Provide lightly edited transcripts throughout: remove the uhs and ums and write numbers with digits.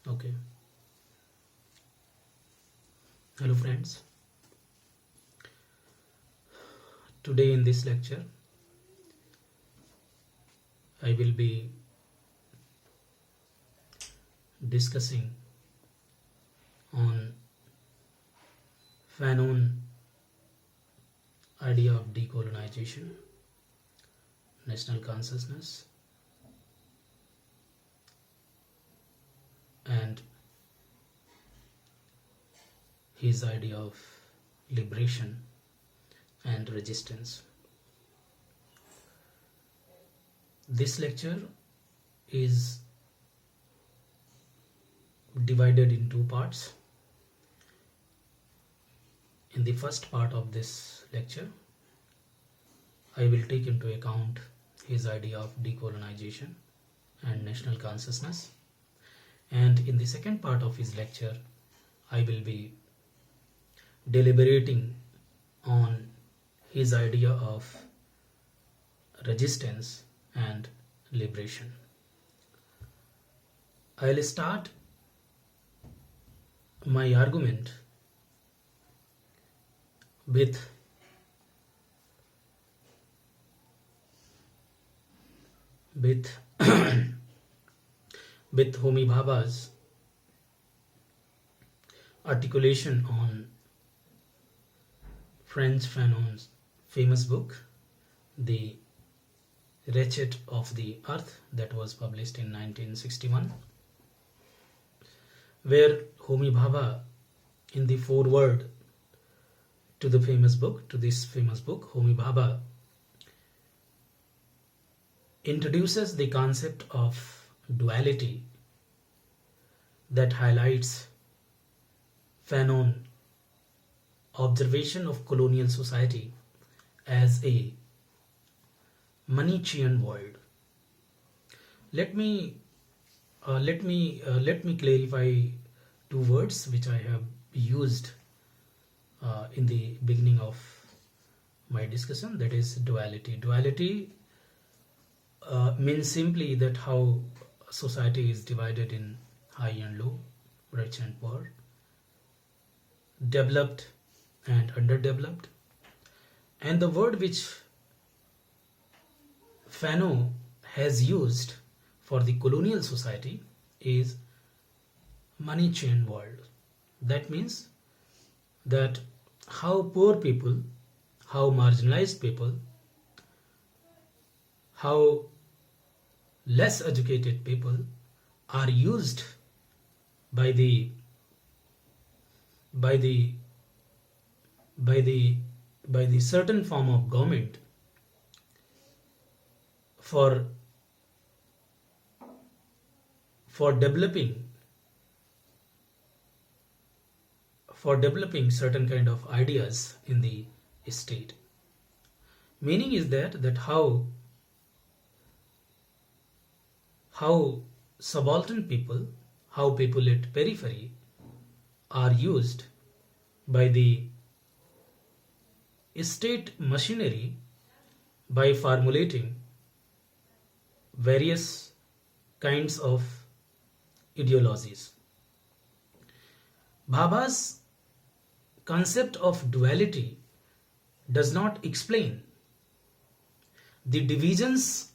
Okay. Hello friends. Today in this lecture I will be discussing on Fanon idea of decolonization, national consciousness, and his idea of liberation and resistance. This lecture is divided in two parts. In the first part of this lecture, I will take into account his idea of decolonization and national consciousness. And in the second part of his lecture, I will be deliberating on his idea of resistance and liberation. I'll start my argument with Homi Bhabha's articulation on Frantz Fanon's famous book, The Wretched of the Earth, that was published in 1961, where Homi Bhabha, in the foreword to this famous book, Homi Bhabha introduces the concept of duality that highlights Fanon observation of colonial society as a Manichaean world. Let me clarify two words which I have used in the beginning of my discussion, that is duality. Duality means simply that how society is divided in high and low, rich and poor, developed and underdeveloped. And the word which Fanon has used for the colonial society is Manichaean world. That means that how poor people, how marginalized people, how less educated people are used by the certain form of government for developing certain kind of ideas in the state. Meaning is that how subaltern people, how people at periphery are used by the state machinery by formulating various kinds of ideologies. Bhabha's concept of duality does not explain the divisions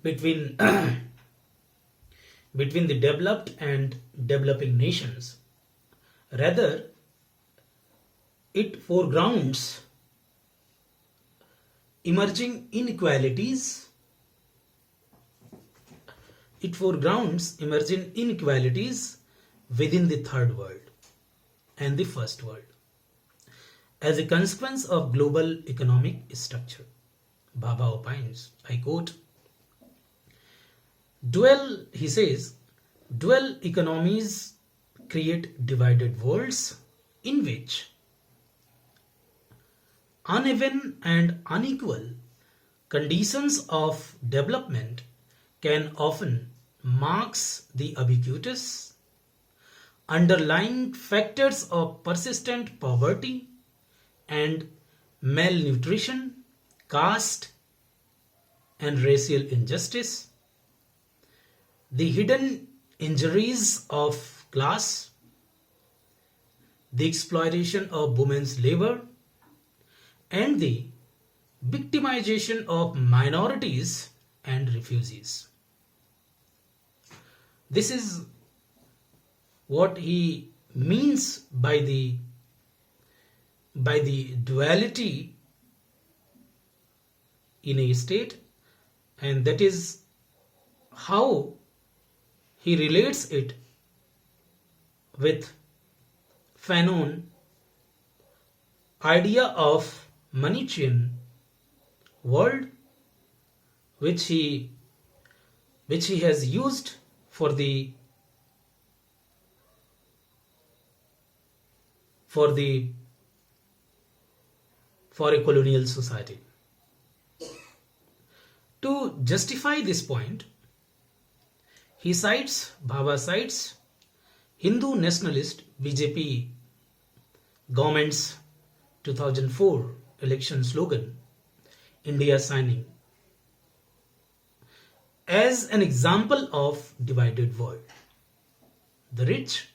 between between the developed and developing nations. Rather, it foregrounds emerging inequalities. It foregrounds emerging inequalities within the third world and the first world as a consequence of global economic structure. Bhabha opines, I quote, he says, dual economies create divided worlds in which uneven and unequal conditions of development can often mask the ubiquitous underlying factors of persistent poverty and malnutrition, caste and racial injustice. The hidden injuries of class, the exploitation of women's labor, and the victimization of minorities and refugees. This is what he means by the duality in a state, and that is how he relates it with Fanon idea of Manichean world, which he has used for a colonial society. To justify this point, Bhabha cites Hindu nationalist BJP government's 2004 election slogan, India signing, as an example of divided world, the rich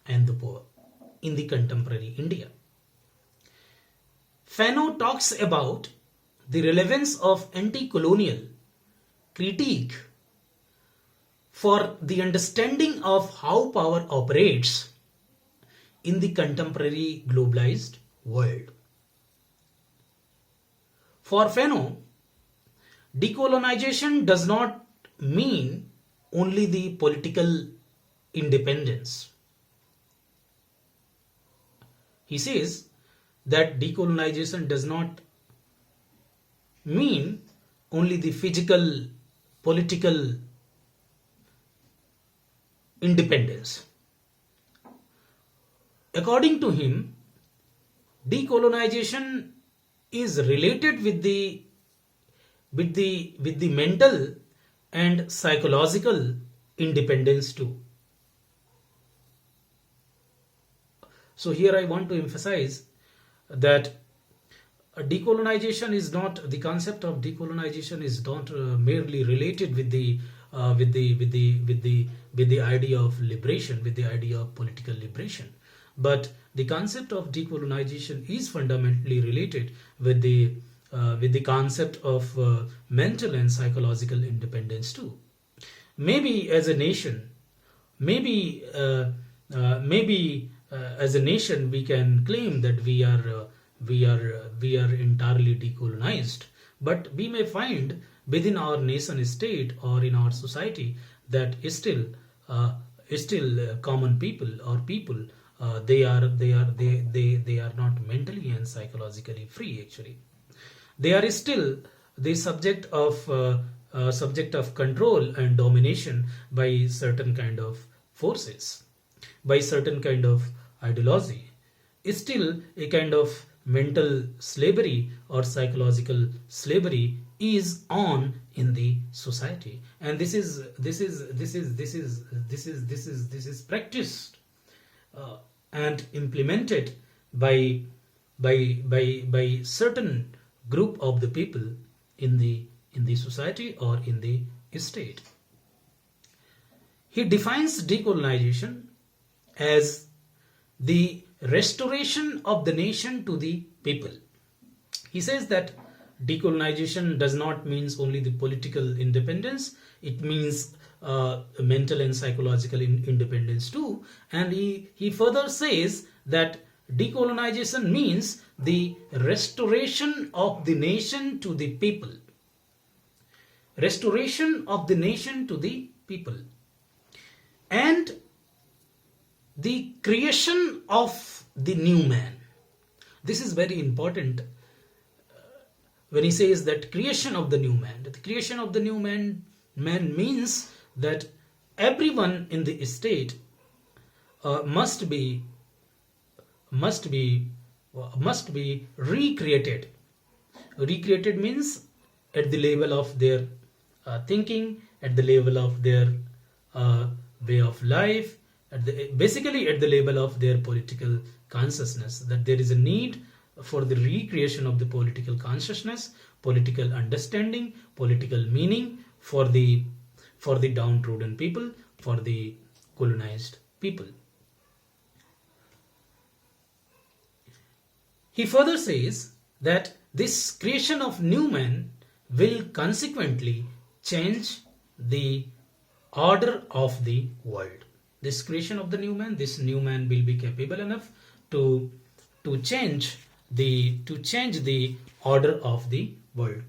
and the poor in the contemporary India. Fanon talks about the relevance of anti-colonial critique for the understanding of how power operates in the contemporary globalized world. For Fanon, decolonization does not mean only the political independence. He says that decolonization does not mean only the physical, political independence. According to him, decolonization is related with the mental and psychological independence too. So here I want to emphasize that decolonization is not, the concept of decolonization is not merely related with the idea of liberation, with the idea of political liberation, but the concept of decolonization is fundamentally related with the concept of mental and psychological independence too. Maybe as a nation, as a nation we can claim that we are entirely decolonized, but we may find within our nation state or in our society that still common people or people they are not mentally and psychologically free. Actually, they are still the subject of control and domination by certain kind of forces, by certain kind of ideology. Is still a kind of mental slavery or psychological slavery is on in the society, and this is practiced and implemented by certain group of the people in the society or in the state. He defines decolonization as the restoration of the nation to the people. He says that decolonization does not mean only the political independence, it means mental and psychological independence too. And he further says that decolonization means the restoration of the nation to the people. Restoration of the nation to the people. And the creation of the new man. This is very important when he says that creation of the new man. The creation of the new man means that everyone in the state must be recreated. Recreated means at the level of their thinking, at the level of their way of life, basically at the level of their political consciousness, that there is a need for the recreation of the political consciousness, political understanding, political meaning for the downtrodden people, for the colonized people. He further says that this creation of new man will consequently change the order of the world. This creation of the new man, this new man will be capable enough to change the order of the world.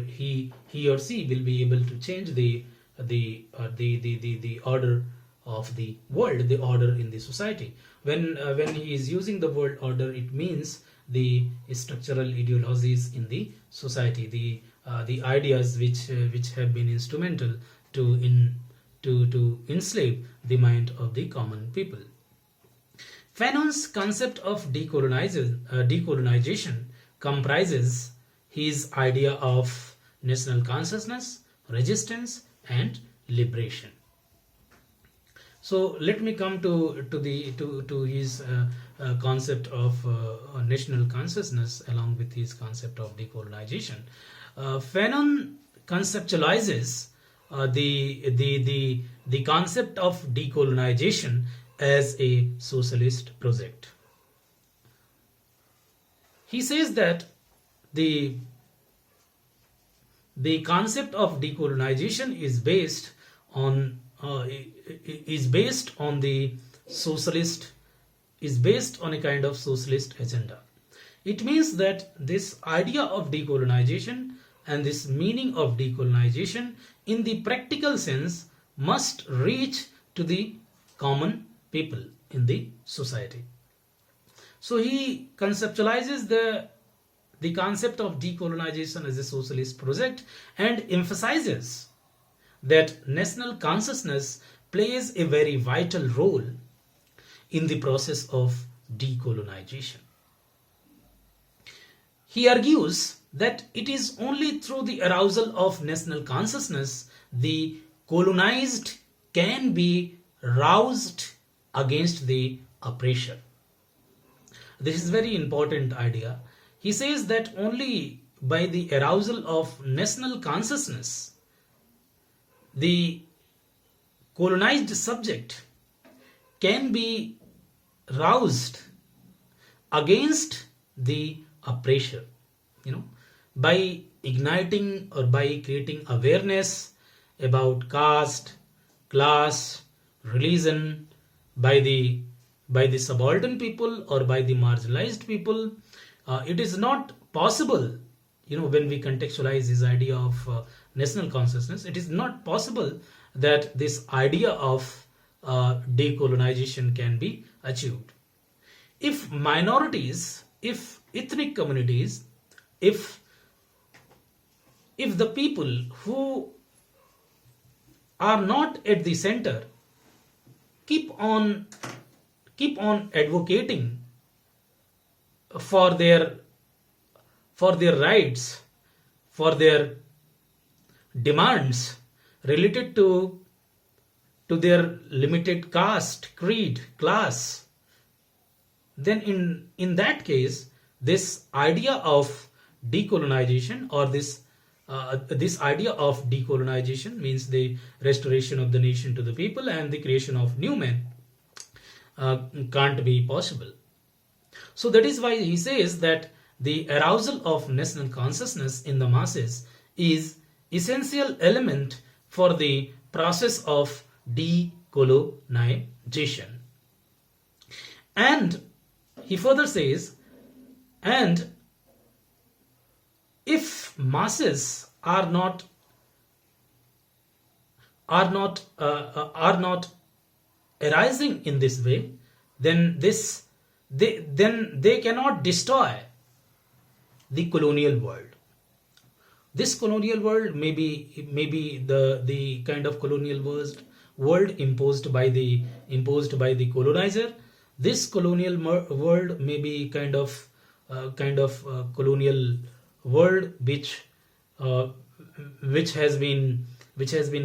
He or she will be able to change the order of the world, the order in the society. When he is using the word order, it means the structural ideologies in the society, the ideas which have been instrumental to enslave the mind of the common people. Fanon's concept of decolonization comprises his idea of national consciousness, resistance, and liberation. So let me come to his concept of national consciousness along with his concept of decolonization. Fanon conceptualizes the concept of decolonization as a socialist project. He says that the concept of decolonization is based on a kind of socialist agenda. It means that this idea of decolonization and this meaning of decolonization in the practical sense must reach to the common people in the society. So he conceptualizes the concept of decolonization as a socialist project and emphasizes that national consciousness plays a very vital role in the process of decolonization. He argues that it is only through the arousal of national consciousness the colonized can be roused against the oppressor. This is a very important idea. He says that only by the arousal of national consciousness the colonized subject can be roused against the oppressor, by igniting or by creating awareness about caste, class, religion by the subaltern people or by the marginalized people. It is not possible, when we contextualize this idea of national consciousness, it is not possible that this idea of decolonization can be achieved. If minorities, if ethnic communities, if the people who are not at the center keep on advocating for their rights, for their demands related to their limited caste, creed, class, then in that case this idea of decolonization or this idea of decolonization means the restoration of the nation to the people and the creation of new men can't be possible. So that is why he says that the arousal of national consciousness in the masses is essential element for the process of decolonization. And he further says, and if masses are not arising in this way, then they cannot destroy the colonial world. This colonial world may be the kind of colonial world imposed by the colonizer. This colonial world may be kind of colonial world which has been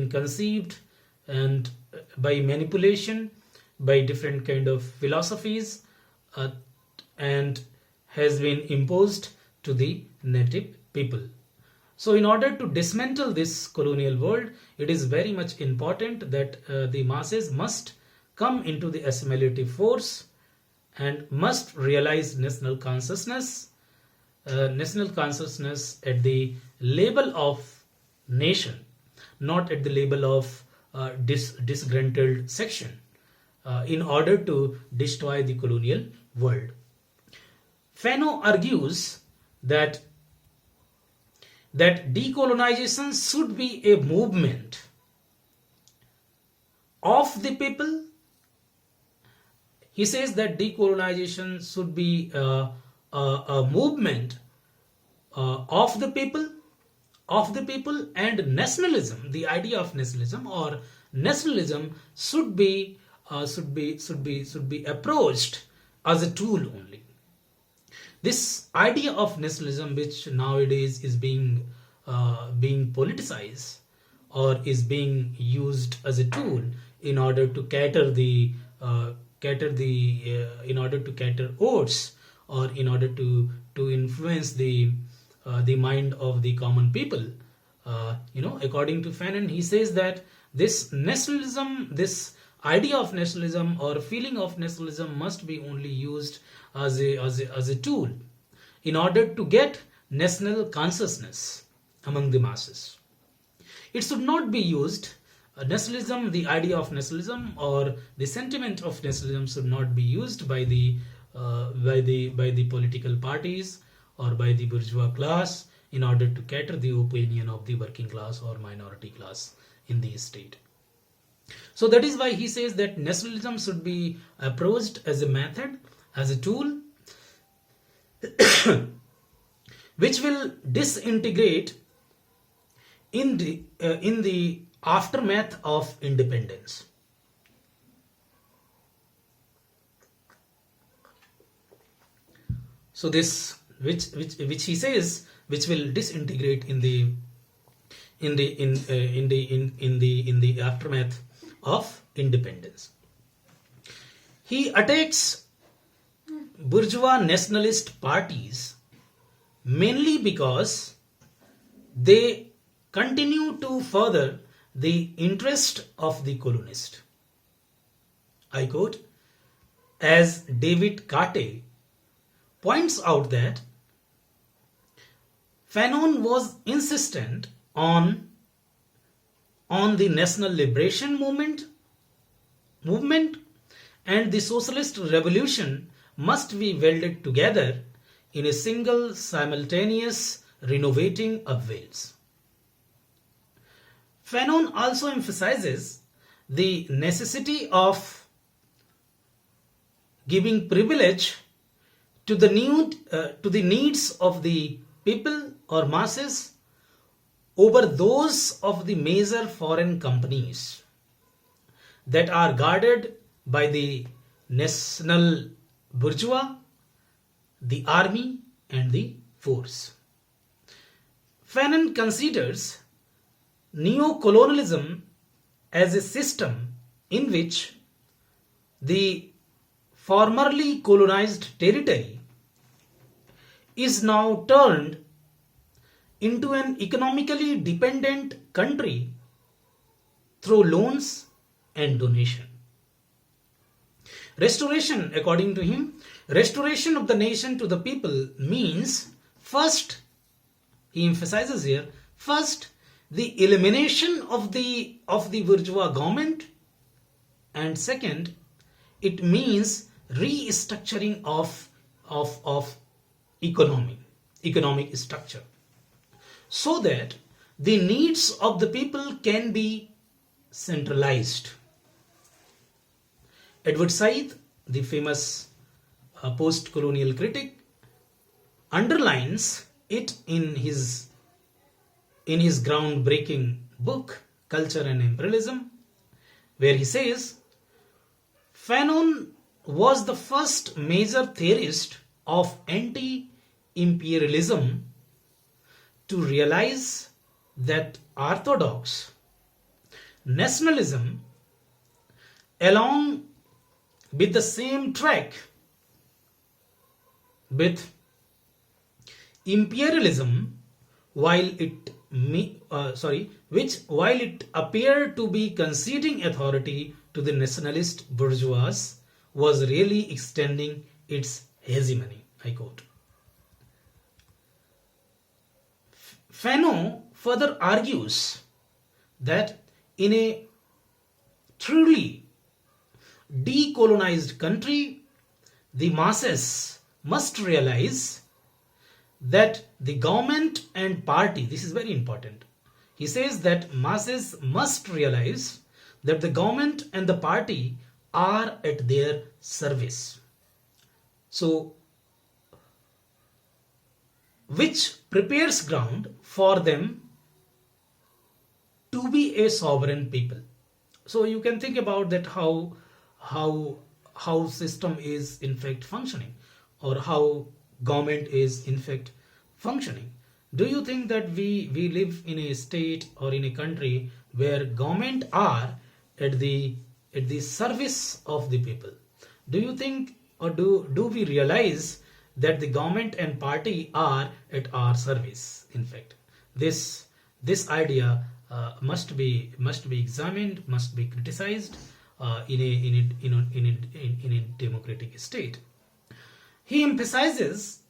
conceived and by manipulation, by different kind of philosophies, and has been imposed to the native people. So in order to dismantle this colonial world, it is very much important that the masses must come into the assimilative force and must realize national consciousness at the level of nation, not at the level of disgruntled section, in order to destroy the colonial world. Fanon argues that decolonization should be a movement of the people. He says that decolonization should be a movement of the people, and nationalism, the idea of nationalism or nationalism should be approached as a tool only. This idea of nationalism, which nowadays is being politicized or is being used as a tool in order to cater votes, or in order to influence the mind of the common people. According to Fanon, he says that this nationalism, this idea of nationalism or feeling of nationalism must be only used as a tool in order to get national consciousness among the masses. It should not be used, nationalism, the idea of nationalism or the sentiment of nationalism should not be used by the political parties or by the bourgeois class in order to cater the opinion of the working class or minority class in the state. So that is why he says that nationalism should be approached as a method, as a tool, which will disintegrate in the aftermath of independence. So this, which he says, which will disintegrate in the aftermath of independence. He attacks bourgeois nationalist parties mainly because they continue to further the interest of the colonist. I quote, as David Carte points out that Fanon was insistent on the national liberation movement, and the socialist revolution must be welded together in a single simultaneous renovating of Wales. Fanon also emphasizes the necessity of giving privilege to the needs of the people or masses over those of the major foreign companies that are guarded by the national bourgeois, the army and the force. Fanon considers neo-colonialism as a system in which the formerly colonized territory is now turned into an economically dependent country through loans and donation. Restoration, according to him, restoration of the nation to the people means, first, he emphasizes here, first, the elimination of the bourgeois government, and second, it means restructuring of economic structure, so that the needs of the people can be centralized. Edward Said, the famous post-colonial critic, underlines it in his groundbreaking book Culture and Imperialism, where he says, Fanon was the first major theorist of anti-imperialism to realize that orthodox nationalism, along with the same track with imperialism, while it appeared to be conceding authority to the nationalist bourgeois, was really extending its hegemony. I quote. Fanon further argues that in a truly decolonized country, the masses must realize that the government and party, this is very important. He says that masses must realize that the government and the party are at their service. So, which prepares ground for them to be a sovereign people. So you can think about that how system is in fact functioning, or how government is in fact functioning. Do you think that we live in a state or in a country where government are at the service of the people? Do you think, or do we realize that the government and party are at our service? In fact, this idea must be examined, must be criticized in a democratic state. He emphasizes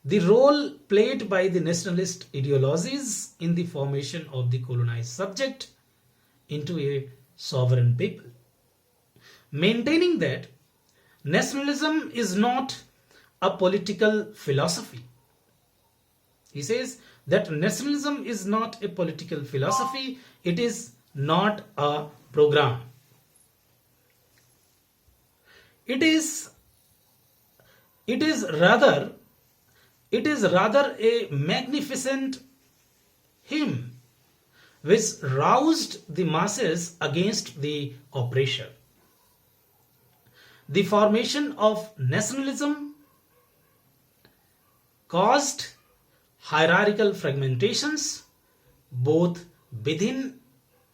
the role played by the nationalist ideologies in the formation of the colonized subject into a sovereign people, maintaining that nationalism is not a political philosophy. He says that nationalism is not a political philosophy, it is not a program. It is rather a magnificent hymn which roused the masses against the oppressor. The formation of nationalism caused hierarchical fragmentations both within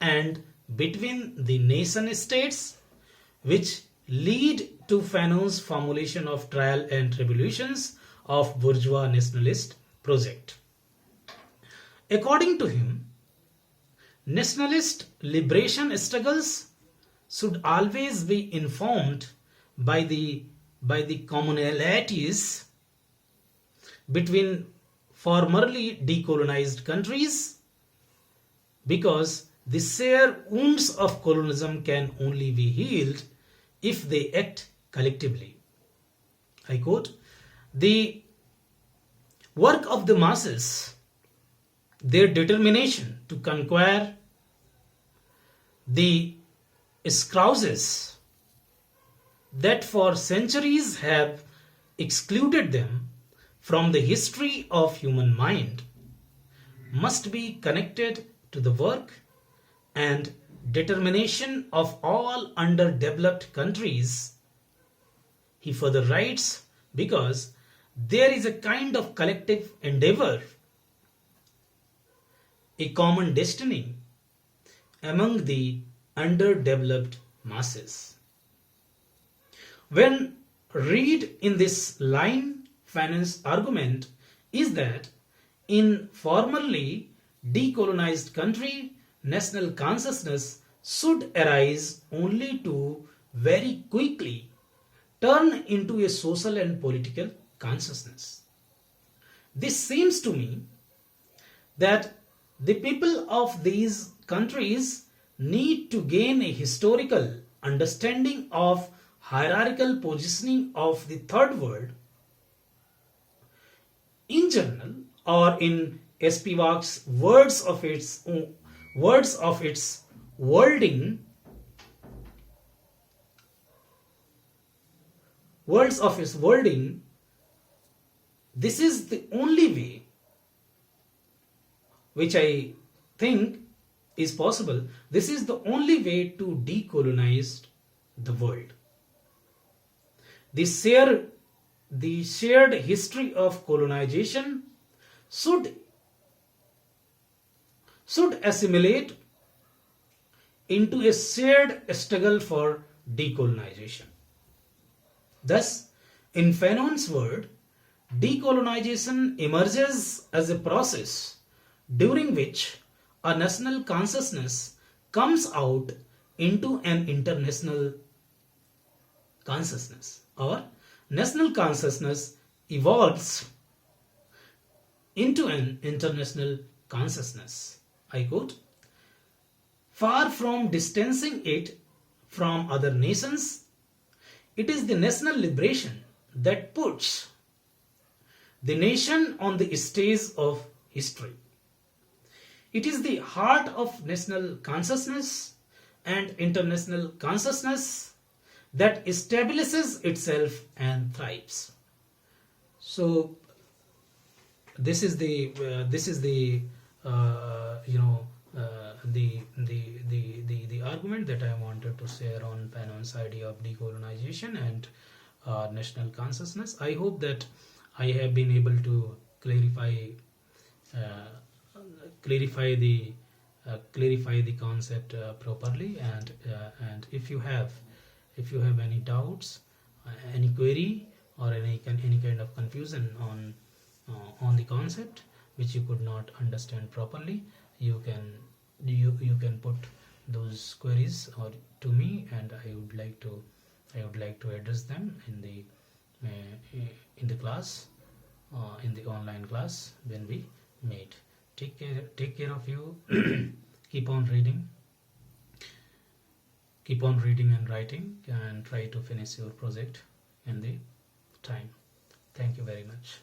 and between the nation states, which lead to Fanon's formulation of trial and tribulations of bourgeois nationalist project. According to him, nationalist liberation struggles should always be informed by the commonalities between formerly decolonized countries, because the shared wounds of colonialism can only be healed if they act collectively. I quote, the work of the masses, their determination to conquer the scourges that for centuries have excluded them from the history of human mind, must be connected to the work and determination of all underdeveloped countries. He further writes, because there is a kind of collective endeavor, a common destiny among the underdeveloped masses. When read in this line, Fanon's argument is that in formerly decolonized country, national consciousness should arise only to very quickly turn into a social and political consciousness. This seems to me that the people of these countries need to gain a historical understanding of hierarchical positioning of the third world in general, or in Spivak's words of its wording, this is the only way which I think is possible. This is the only way to decolonize the world. The shared history of colonization should assimilate into a shared struggle for decolonization. Thus, in Fanon's word, Decolonization emerges as a process during which a national consciousness comes out into an international consciousness, or national consciousness evolves into an international consciousness. I quote, far from distancing it from other nations, it is the national liberation that puts the nation on the stage of history. It is the heart of national consciousness and international consciousness that establishes itself and thrives. So this is the the argument that I wanted to share on Fanon's idea of decolonization and national consciousness. I hope that I have been able to uh, clarify the concept properly, and if you have any doubts, any query, or any kind of confusion on the concept which you could not understand properly, you can put those queries or to me, and I would like to address them in the class, in the online class when we meet. Take care of you. keep on reading and writing, and try to finish your project in the time. Thank you very much.